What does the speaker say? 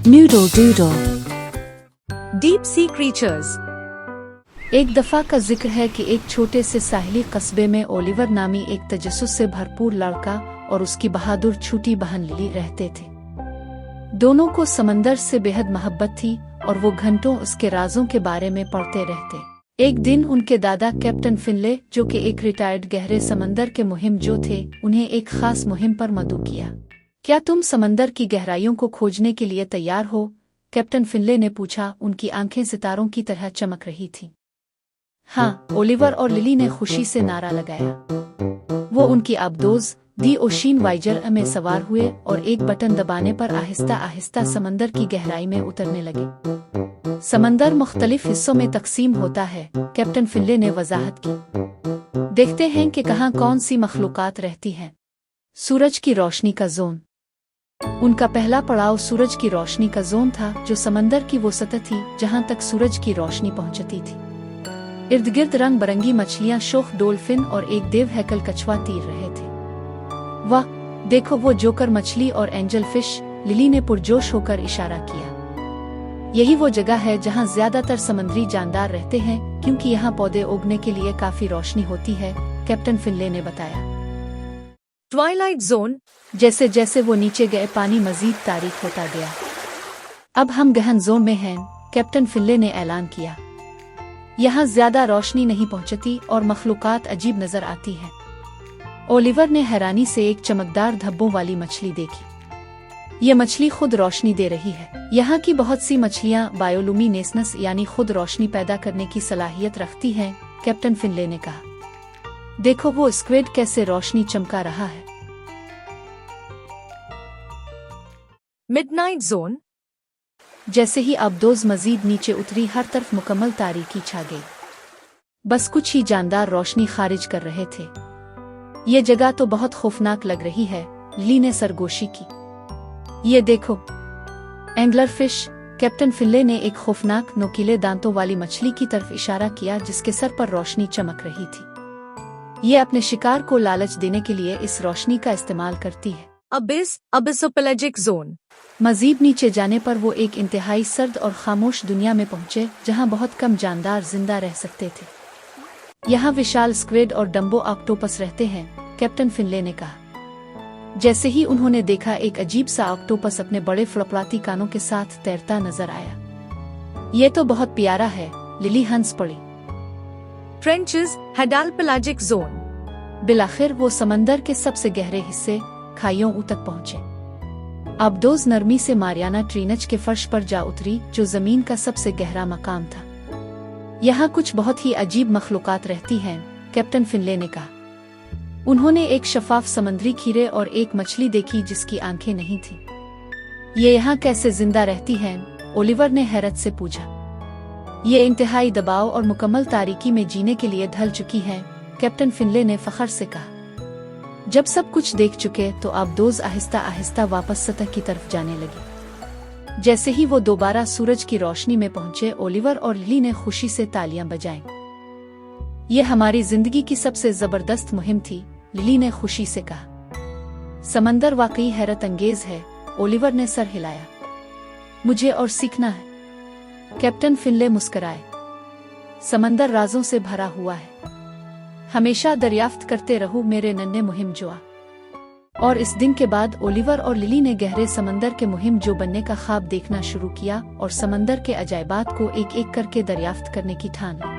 Noodle Doodle। Deep Sea Creatures। एक दफा का जिक्र है कि एक छोटे से साहिली कस्बे में ओलिवर नामी एक तजस्सुस से भरपूर लड़का और उसकी बहादुर छोटी बहन लिली रहते थे। दोनों को समंदर से बेहद मोहब्बत थी और वो घंटों उसके राजों के बारे में पढ़ते रहते। एक दिन उनके दादा कैप्टन फिनले, जो कि एक रिटायर्ड गहरे समंदर के मुहिम जो थे, उन्हें एक खास मुहिम पर मदऊ किया। क्या तुम समंदर की गहराइयों को खोजने के लिए तैयार हो? कैप्टन फिनले ने पूछा। उनकी आंखें सितारों की तरह चमक रही थीं। हाँ, ओलिवर और लिली ने खुशी से नारा लगाया। वो उनकी आबदोज दी ओशीन वाइजर में सवार हुए और एक बटन दबाने पर आहिस्ता आहिस्ता समंदर की गहराई में उतरने लगे। समंदर मुख्तलिफ हिस्सों में तकसीम होता है, कैप्टन फिनले ने वजाहत की। देखते हैं कि कहाँ कौन सी मखलूकात रहती हैं। सूरज की रोशनी का जोन। उनका पहला पड़ाव सूरज की रोशनी का जोन था, जो समंदर की वो सतह थी जहां तक सूरज की रोशनी पहुंचती थी। इर्द गिर्द रंग बरंगी मछलियां, शोख डोल्फिन और एक देव हैकल कछुआ तीर रहे थे। वाह, देखो वो जोकर मछली और एंजल फिश, लिली ने पुरजोश होकर इशारा किया। यही वो जगह है जहां ज्यादातर समुद्री जानदार रहते हैं, क्योंकि यहाँ पौधे उगने के लिए काफी रोशनी होती है, कैप्टन फिनले ने बताया। Twilight zone. जैसे जैसे वो नीचे गए, पानी मजीद तारीक होता गया। अब हम गहन जोन में हैं, कैप्टन फिनले ने ऐलान किया। यहाँ ज्यादा रोशनी नहीं पहुंचती और मखलूकात अजीब नजर आती है। ओलिवर ने हैरानी से एक चमकदार धब्बों वाली मछली देखी। ये मछली खुद रोशनी दे रही है। यहाँ की बहुत सी मछलियाँ बायोलुमिनेसेंस यानी खुद रोशनी पैदा करने की सलाहियत रखती हैं, कैप्टन फिनले ने कहा। देखो वो स्क्विड कैसे रोशनी चमका रहा है। Midnight zone. जैसे ही आबदोज मजीद नीचे उतरी, हर तरफ मुकम्मल तारीकी छा गई। बस कुछ ही जानदार रोशनी खारिज कर रहे थे। ये जगह तो बहुत खौफनाक लग रही है, लिली ने सरगोशी की। ये देखो, एंगलर फिश। कैप्टन फिनले ने एक खौफनाक नोकीले दांतों वाली मछली की तरफ इशारा किया, जिसके सर पर रोशनी चमक रही थी। ये अपने शिकार को लालच देने के लिए इस रोशनी का इस्तेमाल करती है। अबिसोपेलाजिक जोन। मजीद नीचे जाने पर वो एक इंतहाई सर्द और खामोश दुनिया में पहुंचे, जहां बहुत कम जानदार जिंदा रह सकते थे। यहाँ विशाल स्क्विड और डम्बो ऑक्टोपस रहते हैं, कैप्टन फिनले ने कहा। जैसे ही उन्होंने देखा, एक अजीब सा ऑक्टोपस अपने बड़े फड़फड़ाती कानों के साथ तैरता नजर आया। ये तो बहुत प्यारा है, लिली हंस पड़ी। Trenches, हेडालपेलाजिक zone. बिलाखिर वो समंदर के सबसे गहरे हिस्से, खाइयों तक पहुंचे। आबदोज नरमी से मारियाना ट्रीनच के फर्श पर जा उतरी, जो जमीन का सबसे गहरा मकाम था। यहाँ कुछ बहुत ही अजीब मखलूकात रहती हैं, कैप्टन फिनले ने कहा। उन्होंने एक शफाफ समुद्री खीरे और एक मछली देखी जिसकी आंखें नहीं थीं। ये यहाँ कैसे जिंदा रहती हैं? ओलिवर ने हैरत से पूछा। ये इंतहाई दबाव और मुकम्मल तारीकी में जीने के लिए ढल चुकी हैं, कैप्टन फिनले ने फख्र से कहा। जब सब कुछ देख चुके तो आबदोज आहिस्ता आहिस्ता वापस सतह की तरफ जाने लगी। जैसे ही वो दोबारा सूरज की रोशनी में पहुंचे, ओलिवर और लिली ने खुशी से तालियां बजाईं। ये हमारी जिंदगी की सबसे जबरदस्त मुहिम थी, लिली ने खुशी से कहा। समंदर वाकई हैरत अंगेज है, ओलिवर ने सर हिलाया। मुझे और सीखना है, कैप्टन फिनले मुस्कुराए। समंदर राजों से भरा हुआ है। हमेशा दरियाफ्त करते रहो मेरे नन्हे मुहिम जोआ। और इस दिन के बाद ओलिवर और लिली ने गहरे समंदर के मुहिम जो बनने का ख्वाब देखना शुरू किया और समंदर के अजायबात को एक एक करके दरियाफ्त करने की ठान ली।